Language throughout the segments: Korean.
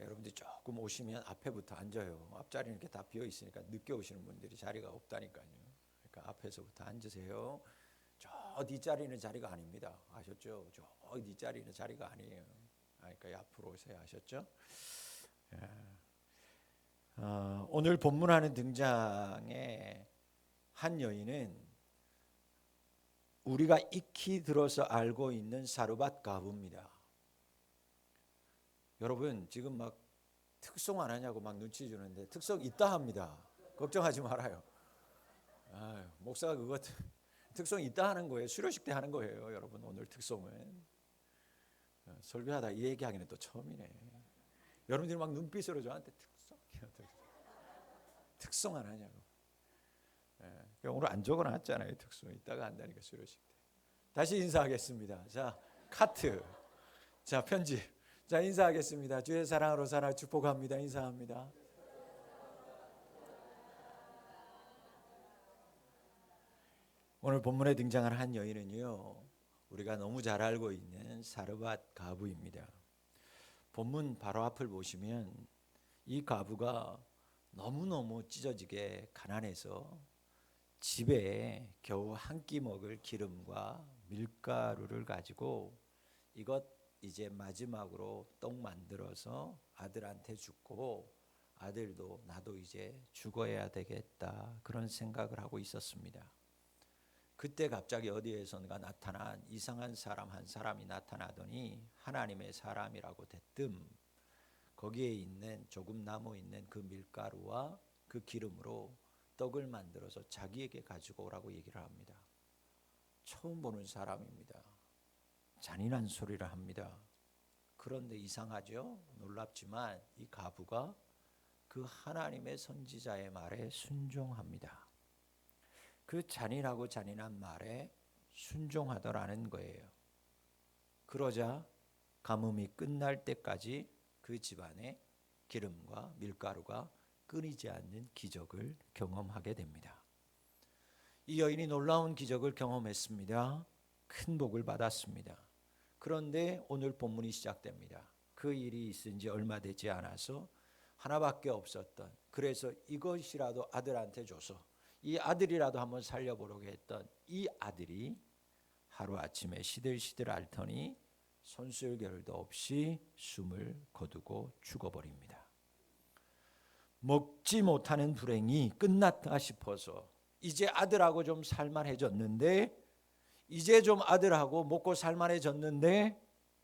여러분들이 조금 오시면 앞에부터 앉아요. 앞자리는 이렇게 다 비어 있으니까 늦게 오시는 분들이 자리가 없다니까요. 그러니까 앞에서부터 앉으세요. 저 뒷자리는 자리가 아닙니다. 아셨죠? 저 뒷자리는 자리가 아니에요. 그러니까 앞으로 오세요. 아셨죠? 오늘 본문하는 등장의 한 여인은 우리가 익히 들어서 알고 있는 사르밧 가부입니다. 여러분 지금 막 특송 안 하냐고 막 눈치 주는데 특송 있다 합니다. 걱정하지 말아요. 목사가 그거 특송 있다 하는 거예요. 수료식 때 하는 거예요. 여러분 오늘 특송은 설교하다 이 얘기하기는 또 처음이네. 여러분들이 막 눈빛으로 저한테 특송 안 하냐고. 오늘 안 적어놨잖아요. 특송 이따가 한다니까 수료식 때. 다시 인사하겠습니다. 자 카트, 자 편집, 자 인사하겠습니다. 주의 사랑으로 살아 축복합니다. 인사합니다. 오늘 본문에 등장한 한 여인은요, 우리가 너무 잘 알고 있는 사르밧 가부입니다. 본문 바로 앞을 보시면 이 가부가 너무너무 찢어지게 가난해서 집에 겨우 한 끼 먹을 기름과 밀가루를 가지고 이것 이제 마지막으로 떡 만들어서 아들한테 주고 아들도 나도 이제 죽어야 되겠다 그런 생각을 하고 있었습니다. 그때 갑자기 어디에선가 나타난 이상한 사람 한 사람이 나타나더니 하나님의 사람이라고 대뜸 거기에 있는 조금 남아 있는 그 밀가루와 그 기름으로 떡을 만들어서 자기에게 가지고 오라고 얘기를 합니다. 처음 보는 사람입니다. 잔인한 소리를 합니다. 그런데 이상하죠? 놀랍지만 이 가부가 그 하나님의 선지자의 말에 순종합니다. 그 잔인하고 잔인한 말에 순종하더라는 거예요. 그러자 가뭄이 끝날 때까지 그 집안에 기름과 밀가루가 끊이지 않는 기적을 경험하게 됩니다. 이 여인이 놀라운 기적을 경험했습니다. 큰 복을 받았습니다. 그런데 오늘 본문이 시작됩니다. 그 일이 있은 지 얼마 되지 않아서 하나밖에 없었던, 그래서 이것이라도 아들한테 줘서 이 아들이라도 한번 살려보려고 했던 이 아들이 하루아침에 시들시들 앓더니 손쓸겨를도 없이 숨을 거두고 죽어버립니다. 먹지 못하는 불행이 끝났다 싶어서 이제 아들하고 좀 살만해졌는데, 이제 좀 아들하고 먹고 살만해졌는데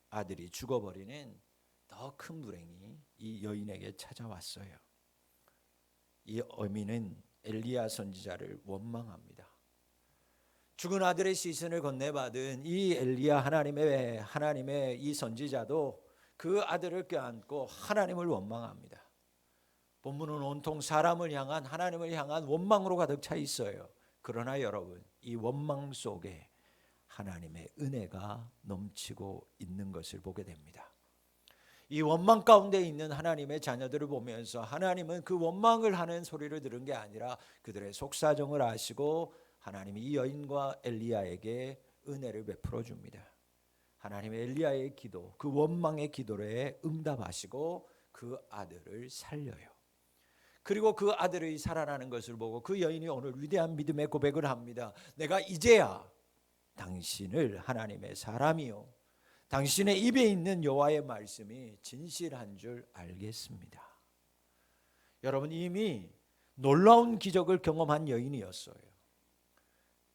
아들이 죽어버리는 더 큰 불행이 이 여인에게 찾아왔어요. 이 어미는 엘리야 선지자를 원망합니다. 죽은 아들의 시신을 건네받은 이 엘리야 하나님의 이 선지자도 그 아들을 껴안고 하나님을 원망합니다. 본문은 온통 사람을 향한, 하나님을 향한 원망으로 가득 차 있어요. 그러나 여러분, 이 원망 속에 하나님의 은혜가 넘치고 있는 것을 보게 됩니다. 이 원망 가운데 있는 하나님의 자녀들을 보면서 하나님은 그 원망을 하는 소리를 들은 게 아니라 그들의 속사정을 아시고 하나님이 이 여인과 엘리야에게 은혜를 베풀어 줍니다. 하나님의 엘리야의 기도, 그 원망의 기도에 응답하시고 그 아들을 살려요. 그리고 그 아들이 살아나는 것을 보고 그 여인이 오늘 위대한 믿음의 고백을 합니다. 내가 이제야 당신을 하나님의 사람이요, 당신의 입에 있는 여호와의 말씀이 진실한 줄 알겠습니다. 여러분, 이미 놀라운 기적을 경험한 여인이었어요.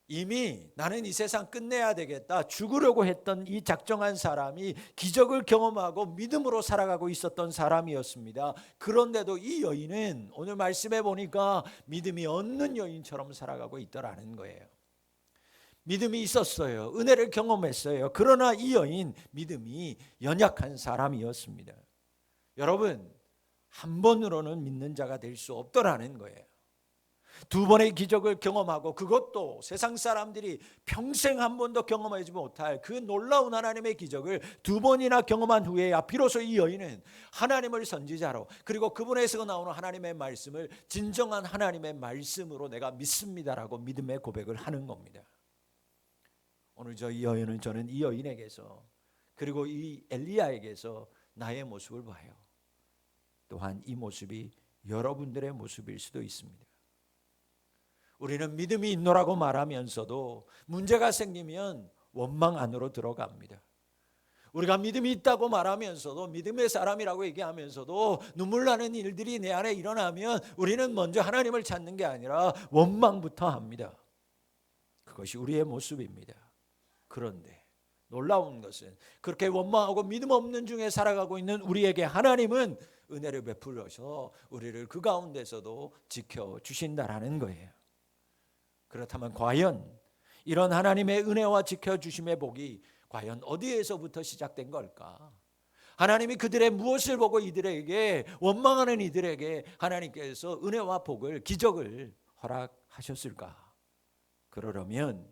이미 나는 이 세상 끝내야 되겠다, 죽으려고 했던 이 작정한 사람이 기적을 경험하고 믿음으로 살아가고 있었던 사람이었습니다. 그런데도 이 여인은 오늘 말씀해 보니까 믿음이 없는 여인처럼 살아가고 있더라는 거예요. 믿음이 있었어요. 은혜를 경험했어요. 그러나 이 여인 믿음이 연약한 사람이었습니다. 여러분, 한 번으로는 믿는 자가 될 수 없더라는 거예요. 두 번의 기적을 경험하고, 그것도 세상 사람들이 평생 한 번도 경험하지 못할 그 놀라운 하나님의 기적을 두 번이나 경험한 후에야 비로소 이 여인은 하나님을 선지자로, 그리고 그분에서 나오는 하나님의 말씀을 진정한 하나님의 말씀으로 내가 믿습니다라고 믿음의 고백을 하는 겁니다. 오늘 저는 이 여인에게서, 그리고 이 엘리야에게서 나의 모습을 봐요. 또한 이 모습이 여러분들의 모습일 수도 있습니다. 우리는 믿음이 있노라고 말하면서도 문제가 생기면 원망 안으로 들어갑니다. 우리가 믿음이 있다고 말하면서도, 믿음의 사람이라고 얘기하면서도 눈물 나는 일들이 내 안에 일어나면 우리는 먼저 하나님을 찾는 게 아니라 원망부터 합니다. 그것이 우리의 모습입니다. 그런데 놀라운 것은 그렇게 원망하고 믿음 없는 중에 살아가고 있는 우리에게 하나님은 은혜를 베풀어서 우리를 그 가운데서도 지켜주신다라는 거예요. 그렇다면 과연 이런 하나님의 은혜와 지켜주심의 복이 과연 어디에서부터 시작된 걸까? 하나님이 그들의 무엇을 보고 이들에게, 원망하는 이들에게 하나님께서 은혜와 복을, 기적을 허락하셨을까? 그러려면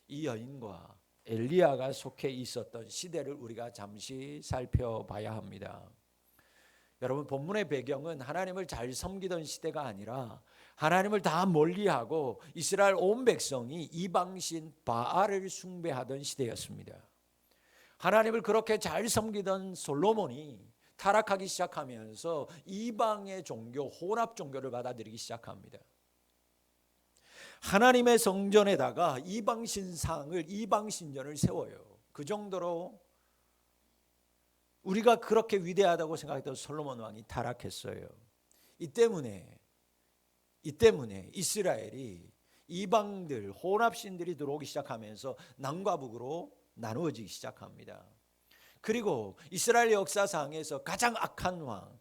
이 여인과 엘리야가 속해 있었던 시대를 우리가 잠시 살펴봐야 합니다. 여러분, 본문의 배경은 하나님을 잘 섬기던 시대가 아니라 하나님을 다 멀리하고 이스라엘 온 백성이 이방신 바알을 숭배하던 시대였습니다. 하나님을 그렇게 잘 섬기던 솔로몬이 타락하기 시작하면서 이방의 종교, 혼합 종교를 받아들이기 시작합니다. 하나님의 성전에다가 이방 신상을, 이방 신전을 세워요. 그 정도로 우리가 그렇게 위대하다고 생각했던 솔로몬 왕이 타락했어요. 이 때문에 이스라엘이 이방들, 혼합신들이 들어오기 시작하면서 남과 북으로 나누어지기 시작합니다. 그리고 이스라엘 역사상에서 가장 악한 왕,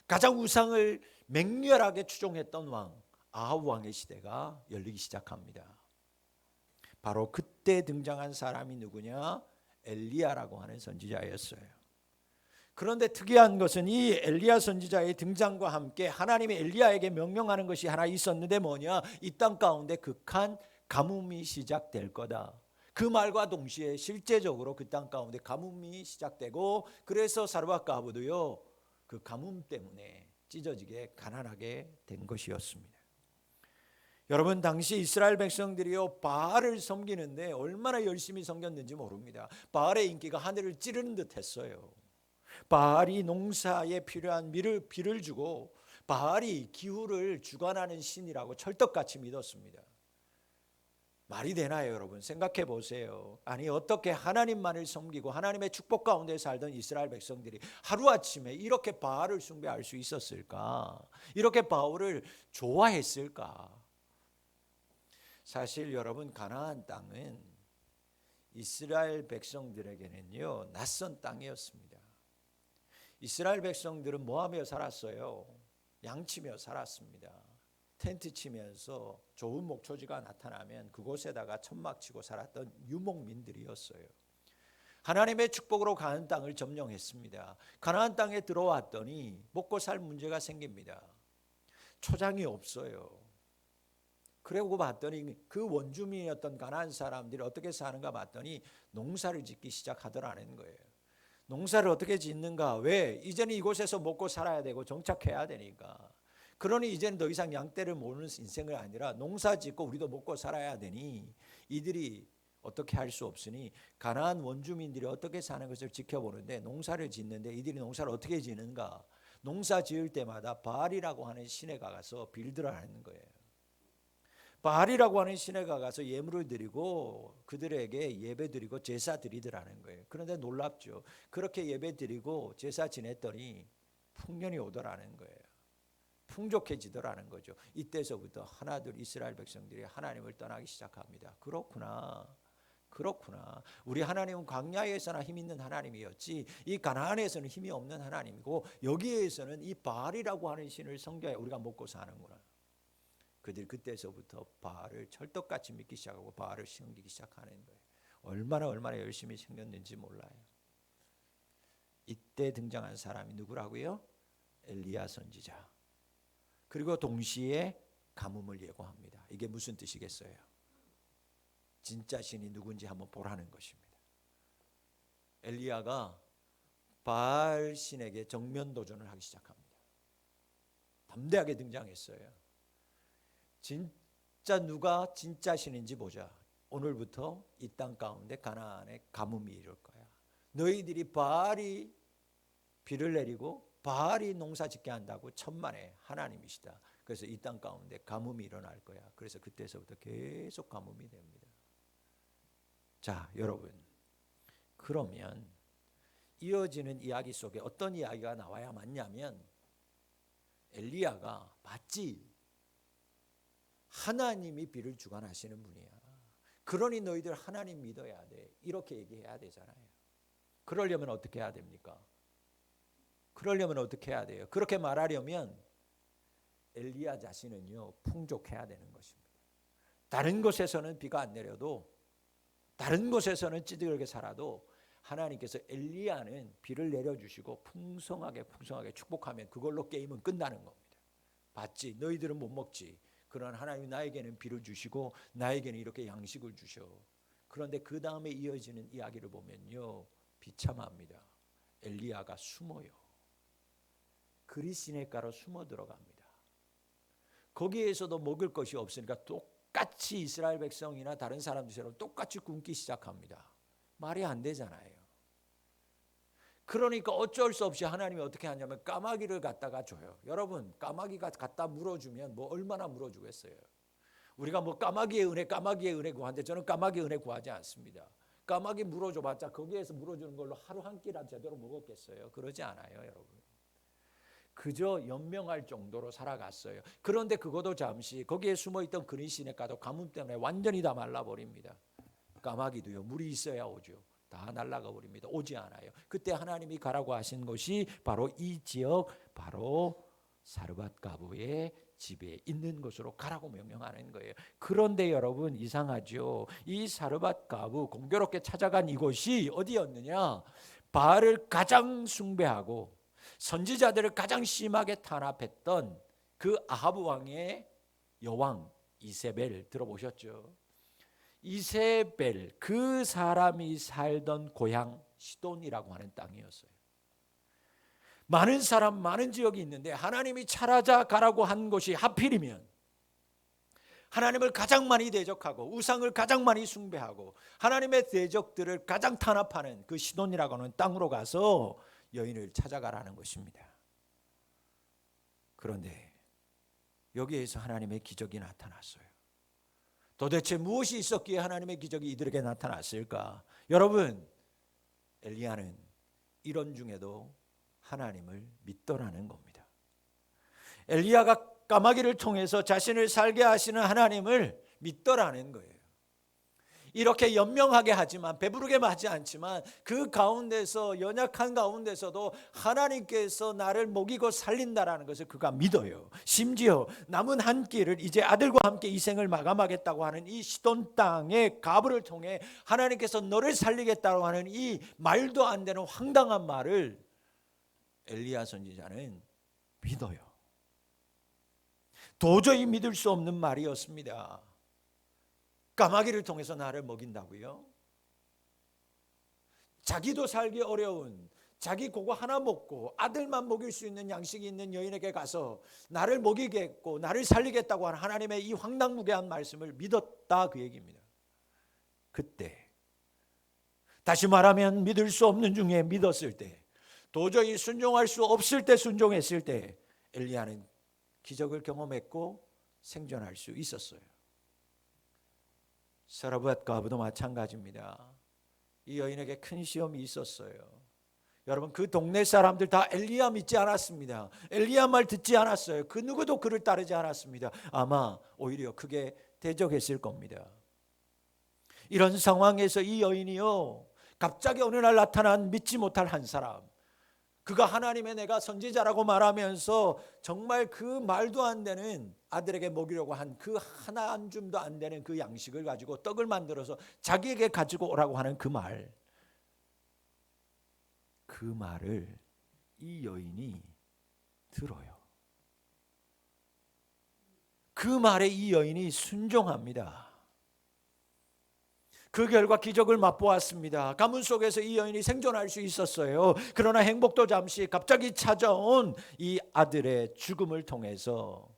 가장 우상을 맹렬하게 추종했던 왕, 아합 왕의 시대가 열리기 시작합니다. 바로 그때 등장한 사람이 누구냐? 엘리야라고 하는 선지자였어요. 그런데 특이한 것은 이 엘리야 선지자의 등장과 함께 하나님이 엘리야에게 명령하는 것이 하나 있었는데 뭐냐? 이 땅 가운데 극한 가뭄이 시작될 거다. 그 말과 동시에 실제적으로 그 땅 가운데 가뭄이 시작되고, 그래서 사르밧과 아브도요 그 가뭄 때문에 찢어지게 가난하게 된 것이었습니다. 여러분, 당시 이스라엘 백성들이요 바알을 섬기는데 얼마나 열심히 섬겼는지 모릅니다. 바알의 인기가 하늘을 찌르는 듯 했어요. 바알이 농사에 필요한 비를 주고 바알이 기후를 주관하는 신이라고 철떡같이 믿었습니다. 말이 되나요, 여러분? 생각해 보세요. 아니, 어떻게 하나님만을 섬기고 하나님의 축복 가운데 살던 이스라엘 백성들이 하루아침에 이렇게 바알을 숭배할 수 있었을까? 이렇게 바알을 좋아했을까? 사실 여러분, 가나안 땅은 이스라엘 백성들에게는요 낯선 땅이었습니다. 이스라엘 백성들은 뭐 하며 살았어요? 양치며 살았습니다. 텐트 치면서 좋은 목초지가 나타나면 그곳에다가 천막 치고 살았던 유목민들이었어요. 하나님의 축복으로 가나안 땅을 점령했습니다. 가나안 땅에 들어왔더니 먹고 살 문제가 생깁니다. 초장이 없어요. 그러고 봤더니 그 원주민이었던 가나안 사람들이 어떻게 사는가 봤더니 농사를 짓기 시작하더라는 거예요. 농사를 어떻게 짓는가? 왜? 이제는 이곳에서 먹고 살아야 되고 정착해야 되니까. 그러니 이제는 더 이상 양떼를 모는 인생이 아니라 농사 짓고 우리도 먹고 살아야 되니 이들이 어떻게 할 수 없으니 가나안 원주민들이 어떻게 사는 것을 지켜보는데, 농사를 짓는데 이들이 농사를 어떻게 지는가? 농사 지을 때마다 바알이라고 하는 신에 가서 빌드라는 거예요. 바알이라고 하는 신에 가서 예물을 드리고 그들에게 예배 드리고 제사 드리더라는 거예요. 그런데 놀랍죠. 그렇게 예배 드리고 제사 지냈더니 풍년이 오더라는 거예요. 풍족해지더라는 거죠. 이때서부터 하나둘 이스라엘 백성들이 하나님을 떠나기 시작합니다. 그렇구나. 우리 하나님은 광야에서나 힘 있는 하나님이었지 이 가나안에서는 힘이 없는 하나님이고 여기에서는 이 바알이라고 하는 신을 섬겨야 우리가 먹고 사는구나. 그들 그때서부터 바알을 철떡같이 믿기 시작하고 바알을 섬기기 시작하는 거예요. 얼마나 열심히 섬겼는지 몰라요. 이때 등장한 사람이 누구라고요? 엘리야 선지자. 그리고 동시에 가뭄을 예고합니다. 이게 무슨 뜻이겠어요? 진짜 신이 누군지 한번 보라는 것입니다. 엘리야가 바알 신에게 정면 도전을 하기 시작합니다. 담대하게 등장했어요. 진짜 누가 진짜 신인지 보자. 오늘부터 이 땅 가운데 가나안에 가뭄이 이를 거야. 너희들이 바알이 비를 내리고 바알이 농사 짓게 한다고 천만의 하나님이시다. 그래서 이 땅 가운데 가뭄이 일어날 거야. 그래서 그때서부터 계속 가뭄이 됩니다. 자, 여러분, 그러면 이어지는 이야기 속에 어떤 이야기가 나와야 맞냐면, 엘리야가 맞지, 하나님이 비를 주관하시는 분이야. 그러니 너희들 하나님 믿어야 돼. 이렇게 얘기해야 되잖아요. 그러려면 어떻게 해야 됩니까? 그러려면 어떻게 해야 돼요? 그렇게 말하려면 엘리야 자신은요, 풍족해야 되는 것입니다. 다른 곳에서는 비가 안 내려도, 다른 곳에서는 찌들게 살아도 하나님께서 엘리야는 비를 내려주시고 풍성하게 축복하면 그걸로 게임은 끝나는 겁니다. 봤지? 너희들은 못 먹지. 그러나 하나님이 나에게는 비를 주시고 나에게는 이렇게 양식을 주셔. 그런데 그 다음에 이어지는 이야기를 보면요, 비참합니다. 엘리야가 숨어요. 그리시네가로 숨어 들어갑니다. 거기에서도 먹을 것이 없으니까 똑같이 이스라엘 백성이나 다른 사람들처럼 똑같이 굶기 시작합니다. 말이 안 되잖아요. 그러니까 어쩔 수 없이 하나님이 어떻게 하냐면 까마귀를 갖다가 줘요. 여러분, 까마귀가 갖다 물어주면 뭐 얼마나 물어주겠어요. 우리가 뭐 까마귀의 은혜 구하는데 저는 까마귀의 은혜 구하지 않습니다. 까마귀 물어줘봤자 거기에서 물어주는 걸로 하루 한 끼라도 제대로 먹었겠어요. 그러지 않아요, 여러분. 그저 연명할 정도로 살아갔어요. 그런데 그것도 잠시 거기에 숨어있던 그리시네가도 가뭄 때문에 완전히 다 말라버립니다. 까마귀도요, 물이 있어야 오죠. 다 날아가 버립니다. 오지 않아요. 그때 하나님이 가라고 하신 것이 바로 이 지역, 바로 사르밧 가부의 집에 있는 곳으로 가라고 명령하는 거예요. 그런데 여러분, 이상하죠. 이 사르밧 가부, 공교롭게 찾아간 이곳이 어디였느냐? 바알을 가장 숭배하고 선지자들을 가장 심하게 탄압했던 그 아하브 왕의 여왕 이세벨 들어보셨죠? 이세벨, 그 사람이 살던 고향 시돈이라고 하는 땅이었어요. 많은 사람, 많은 지역이 있는데 하나님이 찾아가 가라고 한 곳이 하필이면 하나님을 가장 많이 대적하고 우상을 가장 많이 숭배하고 하나님의 대적들을 가장 탄압하는 그 시돈이라고 하는 땅으로 가서 여인을 찾아가라는 것입니다. 그런데 여기에서 하나님의 기적이 나타났어요. 도대체 무엇이 있었기에 하나님의 기적이 이들에게 나타났을까? 여러분, 엘리야는 이런 중에도 하나님을 믿더라는 겁니다. 엘리야가 까마귀를 통해서 자신을 살게 하시는 하나님을 믿더라는 거예요. 이렇게 연명하게 하지만, 배부르게 하지 않지만 그 가운데서, 연약한 가운데서도 하나님께서 나를 먹이고 살린다라는 것을 그가 믿어요. 심지어 남은 한 끼를 이제 아들과 함께 이 생을 마감하겠다고 하는 이 시돈 땅의 가부를 통해 하나님께서 너를 살리겠다고 하는 이 말도 안 되는 황당한 말을 엘리야 선지자는 믿어요. 도저히 믿을 수 없는 말이었습니다. 까마귀를 통해서 나를 먹인다고요? 자기도 살기 어려운, 자기 그거 하나 먹고 아들만 먹일 수 있는 양식이 있는 여인에게 가서 나를 먹이겠고 나를 살리겠다고 하는 하나님의 이 황당무계한 말씀을 믿었다, 그 얘기입니다. 그때, 다시 말하면 믿을 수 없는 중에 믿었을 때, 도저히 순종할 수 없을 때 순종했을 때 엘리야는 기적을 경험했고 생존할 수 있었어요. 사르밧 가부도 마찬가지입니다. 이 여인에게 큰 시험이 있었어요. 여러분, 그 동네 사람들 다 엘리야 믿지 않았습니다. 엘리야 말 듣지 않았어요. 그 누구도 그를 따르지 않았습니다. 아마 오히려 크게 대적했을 겁니다. 이런 상황에서 이 여인이요, 갑자기 어느 날 나타난 믿지 못할 한 사람, 그가 하나님의 내가 선지자라고 말하면서 정말 그 말도 안 되는 아들에게 먹이려고 한 그 하나 한 줌도 안 되는 그 양식을 가지고 떡을 만들어서 자기에게 가지고 오라고 하는 그 말, 그 말을 이 여인이 들어요. 그 말에 이 여인이 순종합니다. 그 결과 기적을 맛보았습니다. 가문 속에서 이 여인이 생존할 수 있었어요. 그러나 행복도 잠시, 갑자기 찾아온 이 아들의 죽음을 통해서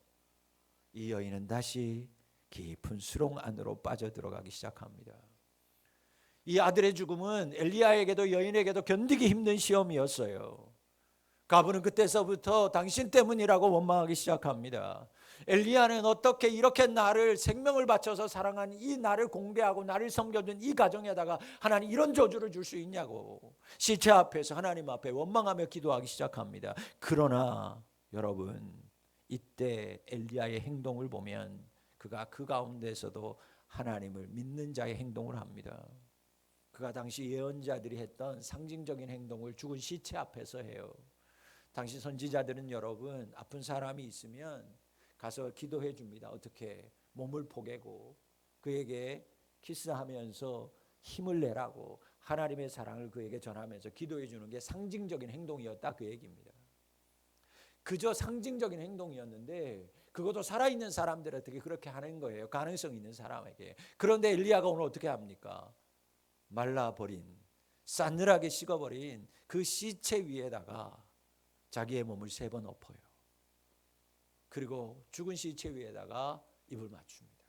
이 여인은 다시 깊은 수렁 안으로 빠져들어가기 시작합니다. 이 아들의 죽음은 엘리야에게도 여인에게도 견디기 힘든 시험이었어요. 가부는 그때서부터 당신 때문이라고 원망하기 시작합니다. 엘리야는 어떻게 이렇게 나를 생명을 바쳐서 사랑한 이 나를 공개하고 나를 섬겨준 이 가정에다가 하나님 이런 저주를 줄 수 있냐고 시체 앞에서 하나님 앞에 원망하며 기도하기 시작합니다. 그러나 여러분, 이때 엘리야의 행동을 보면 그가 그 가운데서도 하나님을 믿는 자의 행동을 합니다. 그가 당시 예언자들이 했던 상징적인 행동을 죽은 시체 앞에서 해요. 당시 선지자들은 여러분, 아픈 사람이 있으면 가서 기도해 줍니다. 어떻게? 몸을 포개고 그에게 키스하면서 힘을 내라고 하나님의 사랑을 그에게 전하면서 기도해 주는 게 상징적인 행동이었다, 그 얘기입니다. 그저 상징적인 행동이었는데 그것도 살아있는 사람들한테 그렇게 하는 거예요. 가능성 있는 사람에게. 그런데 엘리야가 오늘 어떻게 합니까? 말라버린, 싸늘하게 식어버린 그 시체 위에다가 자기의 몸을 3번 엎어요. 그리고 죽은 시체 위에다가 입을 맞춥니다.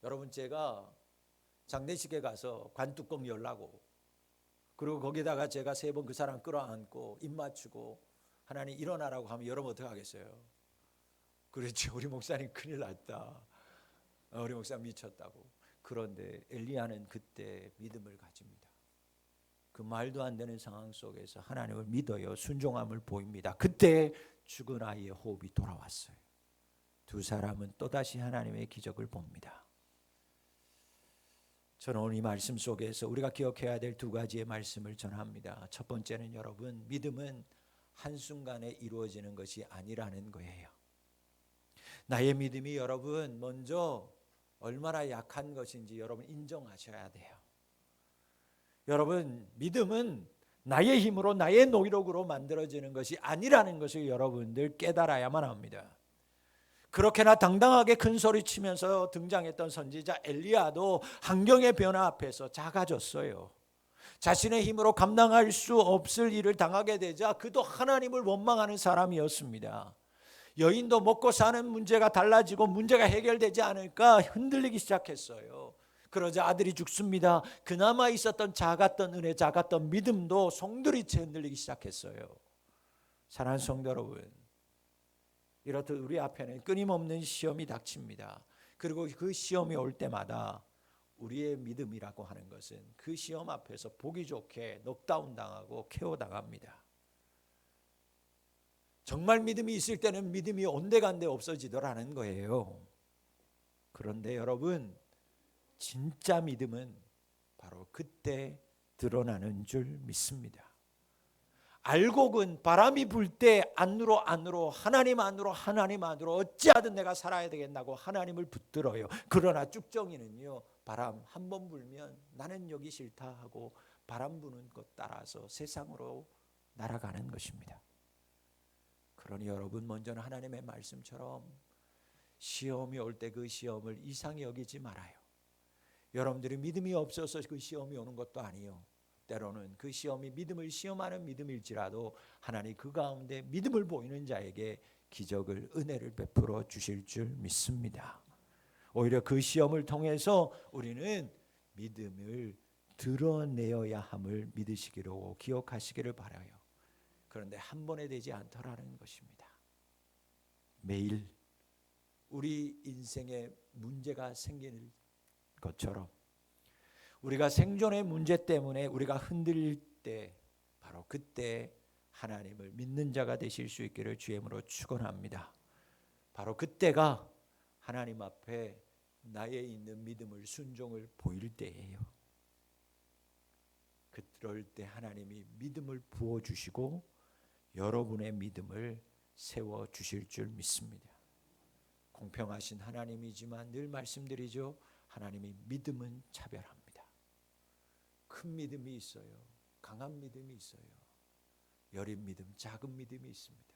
여러분, 제가 장례식에 가서 관뚜껑 열라고, 그리고 거기다가 제가 3번 그 사람 끌어안고 입 맞추고 하나님 일어나라고 하면 여러분 어떻게 하겠어요? 그렇죠. 우리 목사님 큰일 났다. 우리 목사님 미쳤다고. 그런데 엘리야는 그때 믿음을 가집니다. 그 말도 안 되는 상황 속에서 하나님을 믿어요. 순종함을 보입니다. 그때 죽은 아이의 호흡이 돌아왔어요. 두 사람은 또다시 하나님의 기적을 봅니다. 저는 오늘 이 말씀 속에서 우리가 기억해야 될 2가지의 말씀을 전합니다. 첫 번째는 여러분, 믿음은 한순간에 이루어지는 것이 아니라는 거예요. 나의 믿음이 여러분 먼저 얼마나 약한 것인지 여러분 인정하셔야 돼요. 여러분, 믿음은 나의 힘으로 나의 노력으로 만들어지는 것이 아니라는 것을 여러분들 깨달아야만 합니다. 그렇게나 당당하게 큰 소리 치면서 등장했던 선지자 엘리야도 환경의 변화 앞에서 작아졌어요. 자신의 힘으로 감당할 수 없을 일을 당하게 되자 그도 하나님을 원망하는 사람이었습니다. 여인도 먹고 사는 문제가 달라지고 문제가 해결되지 않을까 흔들리기 시작했어요. 그러자 아들이 죽습니다. 그나마 있었던 작았던 은혜, 작았던 믿음도 송두리째 흔들리기 시작했어요. 사랑하는 성도 여러분, 이렇듯 우리 앞에는 끊임없는 시험이 닥칩니다. 그리고 그 시험이 올 때마다 우리의 믿음이라고 하는 것은 그 시험 앞에서 보기 좋게 넉다운 당하고 KO 당합니다. 정말 믿음이 있을 때는 믿음이 온데간데 없어지더라는 거예요. 그런데 여러분, 진짜 믿음은 바로 그때 드러나는 줄 믿습니다. 알곡은 바람이 불 때 안으로 하나님 안으로 어찌하든 내가 살아야 되겠다고 하나님을 붙들어요. 그러나 쭉정이는요, 바람 한 번 불면 나는 여기 싫다 하고 바람 부는 것 따라서 세상으로 날아가는 것입니다. 그러니 여러분, 먼저는 하나님의 말씀처럼 시험이 올 때 그 시험을 이상히 여기지 말아요. 여러분들이 믿음이 없어서 그 시험이 오는 것도 아니요, 때로는 그 시험이 믿음을 시험하는 믿음일지라도 하나님 그 가운데 믿음을 보이는 자에게 기적을, 은혜를 베풀어 주실 줄 믿습니다. 오히려 그 시험을 통해서 우리는 믿음을 드러내어야 함을 믿으시기로 기억하시기를 바라요. 그런데 한 번에 되지 않더라는 것입니다. 매일 우리 인생에 문제가 생기는 것처럼 우리가 생존의 문제 때문에 우리가 흔들릴 때 바로 그때 하나님을 믿는 자가 되실 수 있기를 주의 이름으로 축원합니다. 바로 그때가 하나님 앞에 나의 있는 믿음을, 순종을 보일 때예요. 그럴 때 하나님이 믿음을 부어주시고 여러분의 믿음을 세워주실 줄 믿습니다. 공평하신 하나님이지만 늘 말씀드리죠, 하나님이 믿음은 차별합니다. 큰 믿음이 있어요. 강한 믿음이 있어요. 여린 믿음, 작은 믿음이 있습니다.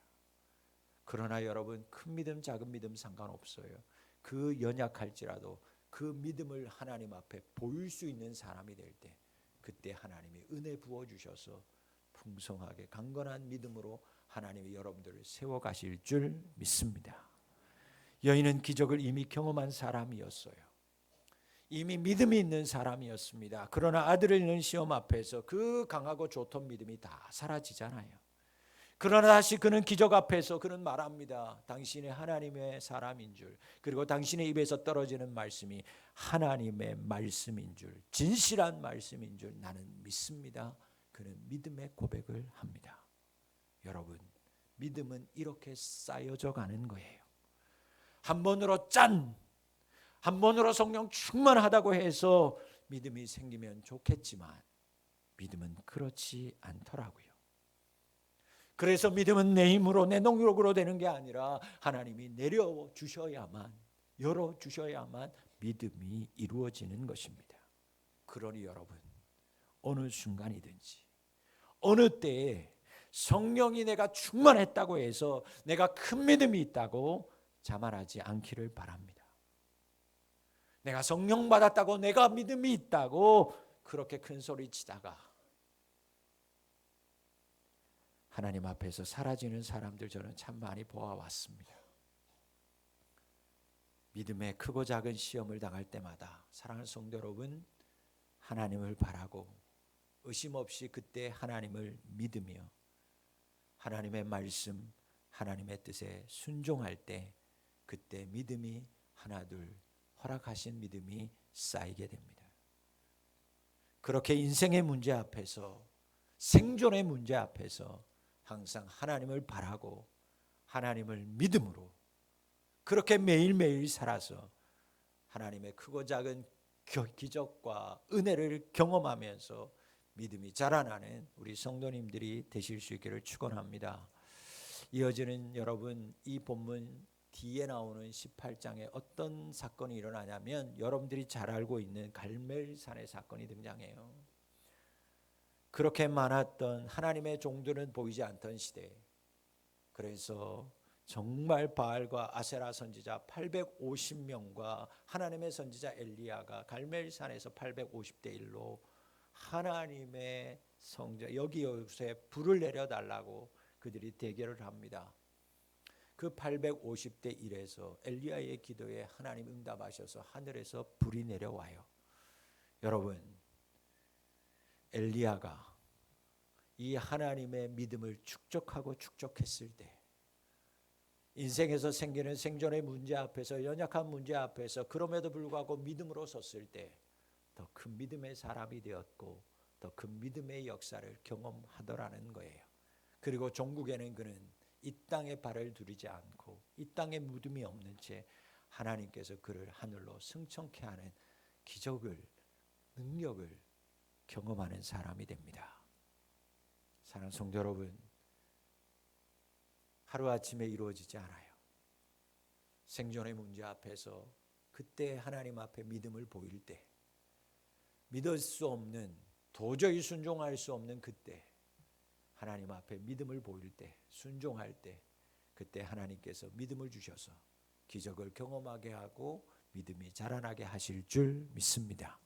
그러나 여러분, 큰 믿음, 작은 믿음 상관없어요. 그 연약할지라도 그 믿음을 하나님 앞에 보일 수 있는 사람이 될 때, 그때 하나님이 은혜 부어주셔서 풍성하게 강건한 믿음으로 하나님이 여러분들을 세워가실 줄 믿습니다. 여인은 기적을 이미 경험한 사람이었어요. 이미 믿음이 있는 사람이었습니다. 그러나 아들을 잃는 시험 앞에서 그 강하고 좋던 믿음이 다 사라지잖아요. 그러나 다시 그는 기적 앞에서 그는 말합니다. 당신이 하나님의 사람인 줄, 그리고 당신의 입에서 떨어지는 말씀이 하나님의 말씀인 줄, 진실한 말씀인 줄 나는 믿습니다. 그는 믿음의 고백을 합니다. 여러분, 믿음은 이렇게 쌓여져 가는 거예요. 한 번으로 한 번으로 성령 충만하다고 해서 믿음이 생기면 좋겠지만 믿음은 그렇지 않더라고요. 그래서 믿음은 내 힘으로 내 능력으로 되는 게 아니라 하나님이 열어주셔야만 믿음이 이루어지는 것입니다. 그러니 여러분, 어느 순간이든지 어느 때에 성령이 내가 충만했다고 해서 내가 큰 믿음이 있다고 자만하지 않기를 바랍니다. 내가 성령 받았다고 내가 믿음이 있다고 그렇게 큰 소리 치다가 하나님 앞에서 사라지는 사람들 저는 참 많이 보아왔습니다. 믿음의 크고 작은 시험을 당할 때마다 사랑하는 성도 여러분, 하나님을 바라고 의심 없이 그때 하나님을 믿으며 하나님의 말씀, 하나님의 뜻에 순종할 때 그때 믿음이 하나둘 허락하신 믿음이 쌓이게 됩니다. 그렇게 인생의 문제 앞에서, 생존의 문제 앞에서 항상 하나님을 바라고 하나님을 믿음으로 그렇게 매일매일 살아서 하나님의 크고 작은 기적과 은혜를 경험하면서 믿음이 자라나는 우리 성도님들이 되실 수 있기를 축원합니다. 이어지는 여러분, 이 본문 뒤에 나오는 18장에 어떤 사건이 일어나냐면 여러분들이 잘 알고 있는 갈멜산의 사건이 등장해요. 그렇게 많았던 하나님의 종들은 보이지 않던 시대, 그래서 정말 바알과 아세라 선지자 850명과 하나님의 선지자 엘리야가 갈멜산에서 850대 1로 하나님의 성전 여기에 불을 내려달라고 그들이 대결을 합니다. 그 850대 1에서 엘리야의 기도에 하나님 응답하셔서 하늘에서 불이 내려와요. 여러분, 엘리야가 이 하나님의 믿음을 축적했을 때 인생에서 생기는 생존의 문제 앞에서, 연약한 문제 앞에서 그럼에도 불구하고 믿음으로 섰을 때 더 큰 믿음의 사람이 되었고 더 큰 믿음의 역사를 경험하더라는 거예요. 그리고 종국에는 그는 이 땅에 발을 두르지 않고 이 땅에 무덤이 없는 채 하나님께서 그를 하늘로 승천케 하는 기적을, 능력을 경험하는 사람이 됩니다. 사랑하는 성도 여러분, 하루아침에 이루어지지 않아요. 생존의 문제 앞에서 그때 하나님 앞에 믿음을 보일 때, 믿을 수 없는, 도저히 순종할 수 없는 그때 하나님 앞에 믿음을 보일 때, 순종할 때 그때 하나님께서 믿음을 주셔서 기적을 경험하게 하고 믿음이 자라나게 하실 줄 믿습니다.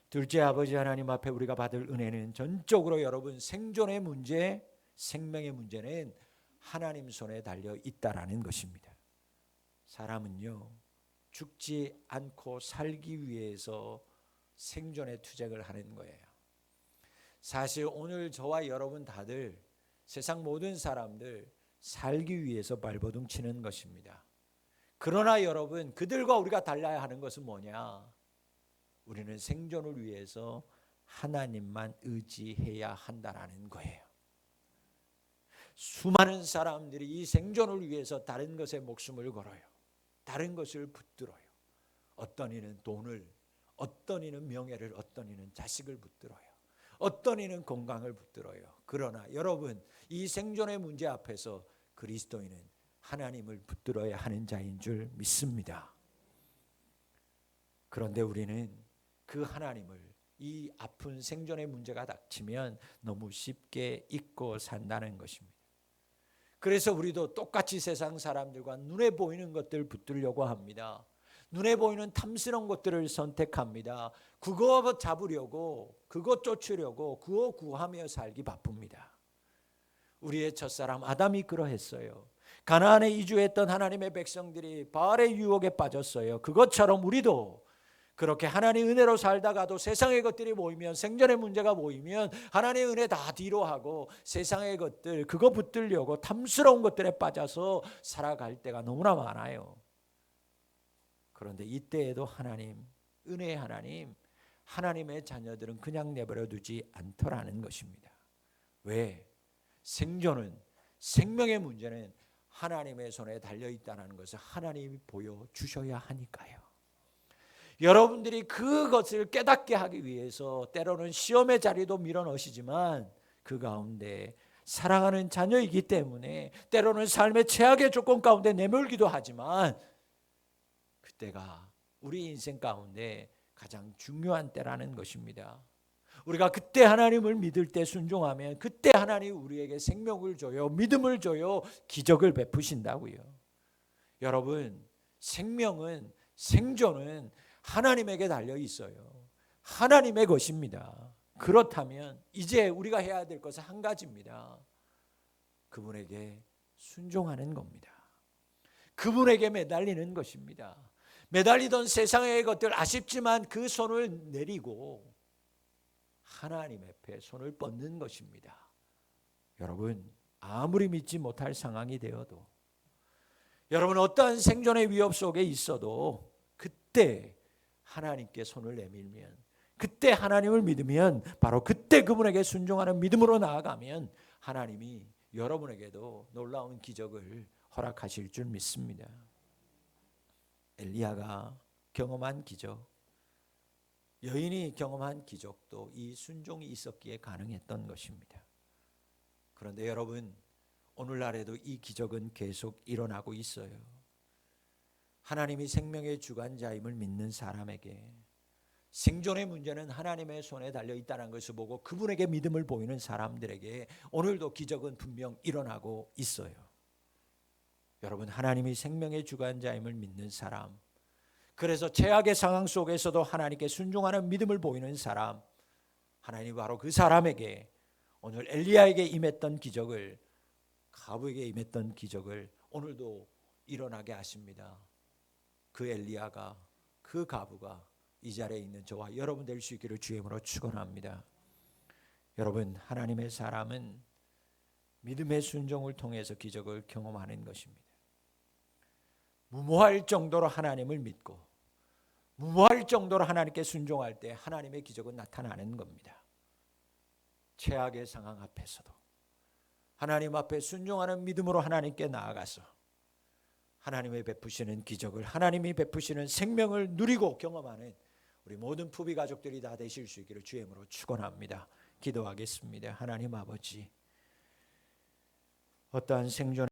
둘째, 아버지 하나님 앞에 우리가 받을 은혜는 전적으로 여러분 생존의 문제, 생명의 문제는 하나님 손에 달려 있다라는 것입니다. 사람은요, 죽지 않고 살기 위해서 생존의 투쟁을 하는 거예요. 사실 오늘 저와 여러분 다들, 세상 모든 사람들 살기 위해서 발버둥 치는 것입니다. 그러나 여러분, 그들과 우리가 달라야 하는 것은 뭐냐? 우리는 생존을 위해서 하나님만 의지해야 한다라는 거예요. 수많은 사람들이 이 생존을 위해서 다른 것에 목숨을 걸어요. 다른 것을 붙들어요. 어떤 이는 돈을, 어떤 이는 명예를, 어떤 이는 자식을 붙들어요. 어떤 이는 건강을 붙들어요. 그러나 여러분, 이 생존의 문제 앞에서 그리스도인은 하나님을 붙들어야 하는 자인 줄 믿습니다. 그런데 우리는 그 하나님을 이 아픈 생존의 문제가 닥치면 너무 쉽게 잊고 산다는 것입니다. 그래서 우리도 똑같이 세상 사람들과 눈에 보이는 것들 붙들려고 합니다. 눈에 보이는 탐스러운 것들을 선택합니다. 그거 잡으려고, 그거 쫓으려고, 그거 구하며 살기 바쁩니다. 우리의 첫사람 아담이 그러했어요. 가나안에 이주했던 하나님의 백성들이 바알의 유혹에 빠졌어요. 그것처럼 우리도 그렇게 하나님의 은혜로 살다가도 세상의 것들이 모이면, 생존의 문제가 모이면 하나님의 은혜 다 뒤로 하고 세상의 것들, 그거 붙들려고 탐스러운 것들에 빠져서 살아갈 때가 너무나 많아요. 그런데 이때에도 하나님, 은혜의 하나님, 하나님의 자녀들은 그냥 내버려 두지 않더라는 것입니다. 왜? 생존은, 생명의 문제는 하나님의 손에 달려있다는 것을 하나님이 보여주셔야 하니까요. 여러분들이 그것을 깨닫게 하기 위해서 때로는 시험의 자리도 밀어넣으시지만 그 가운데 사랑하는 자녀이기 때문에 때로는 삶의 최악의 조건 가운데 내몰기도 하지만 그때가 우리 인생 가운데 가장 중요한 때라는 것입니다. 우리가 그때 하나님을 믿을 때 순종하면 그때 하나님 우리에게 생명을 줘요, 믿음을 줘요, 기적을 베푸신다고요. 여러분, 생명은, 생존은 하나님에게 달려 있어요. 하나님의 것입니다. 그렇다면 이제 우리가 해야 될 것은 한 가지입니다. 그분에게 순종하는 겁니다. 그분에게 매달리는 것입니다. 매달리던 세상의 것들 아쉽지만 그 손을 내리고 하나님 앞에 손을 뻗는 것입니다. 여러분, 아무리 믿지 못할 상황이 되어도, 여러분 어떠한 생존의 위협 속에 있어도 그때 하나님께 손을 내밀면, 그때 하나님을 믿으면, 바로 그때 그분에게 순종하는 믿음으로 나아가면 하나님이 여러분에게도 놀라운 기적을 허락하실 줄 믿습니다. 엘리야가 경험한 기적, 여인이 경험한 기적도 이 순종이 있었기에 가능했던 것입니다. 그런데 여러분, 오늘날에도 이 기적은 계속 일어나고 있어요. 하나님이 생명의 주관자임을 믿는 사람에게 생존의 문제는 하나님의 손에 달려있다는 것을 보고 그분에게 믿음을 보이는 사람들에게 오늘도 기적은 분명 일어나고 있어요. 여러분, 하나님이 생명의 주관자임을 믿는 사람, 그래서 최악의 상황 속에서도 하나님께 순종하는 믿음을 보이는 사람, 하나님이 바로 그 사람에게 오늘 엘리야에게 임했던 기적을, 가부에게 임했던 기적을 오늘도 일어나게 하십니다. 그 엘리야가, 그 가부가 이 자리에 있는 저와 여러분 될 수 있기를 주의 이름으로 축원합니다. 여러분, 하나님의 사람은 믿음의 순종을 통해서 기적을 경험하는 것입니다. 무모할 정도로 하나님을 믿고 무모할 정도로 하나님께 순종할 때 하나님의 기적은 나타나는 겁니다. 최악의 상황 앞에서도 하나님 앞에 순종하는 믿음으로 하나님께 나아가서 하나님의 베푸시는 기적을, 하나님이 베푸시는 생명을 누리고 경험하는 우리 모든 푸비 가족들이 다 되실 수 있기를 주의 이름으로 축원합니다. 기도하겠습니다. 하나님 아버지, 어떠한 생존